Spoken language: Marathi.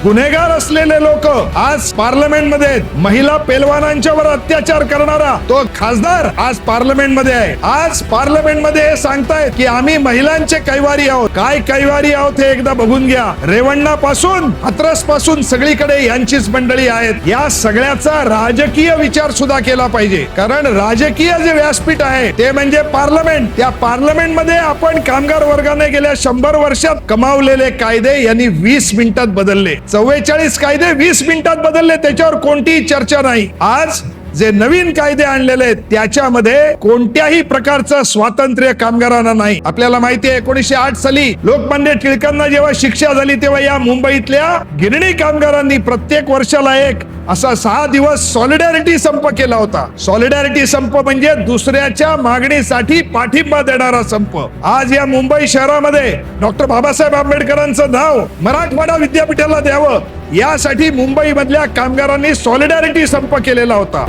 गुन्हेगार असलेले लोक आज पार्लमेंट मध्ये आहेत. महिला पेलवानांच्यावर अत्याचार करणारा तो खासदार आज पार्लमेंट मध्ये आहे. आज पार्लमेंट मध्ये हे सांगतायत की आम्ही महिलांचे कैवारी आहोत. काय कैवारी आहोत हे एकदा बघून घ्या. रेवण्णा पासून हाथरस पासून सगळीकडे यांचीच मंडळी आहेत. या सगळ्याचा राजकीय विचार सुद्धा केला पाहिजे, कारण राजकीय जे व्यासपीठ आहे ते म्हणजे पार्लमेंट. त्या पार्लमेंट मध्ये आपण कामगार वर्गाने गेल्या 100 वर्षात कमावलेले कायदे यांनी 20 मिनिटात बदलले. 44 कायदे 20 मिनिटात बदलले, त्याच्यावर कोणतीही चर्चा नाही. आज जे नवीन कायदे आणलेले आहेत त्याच्यामध्ये कोणत्याही प्रकारचं स्वातंत्र्य कामगारांना नाही. आपल्याला माहिती आहे 1908 साली लोकमान्य टिळकांना जेव्हा शिक्षा झाली तेव्हा या मुंबईतल्या गिरणी कामगारांनी प्रत्येक वर्षाला एक असा 6 दिवस सॉलिडॅरिटी संप केला होता. सॉलिडॅरिटी संप म्हणजे दुसऱ्याच्या मागणीसाठी पाठिंबा देणारा संप. आज या मुंबई शहरामध्ये डॉक्टर बाबासाहेब आंबेडकरांचं नाव मराठवाडा विद्यापीठाला द्यावं यासाठी मुंबई मधल्या कामगारांनी सॉलिडॅरिटी संप केलेला होता.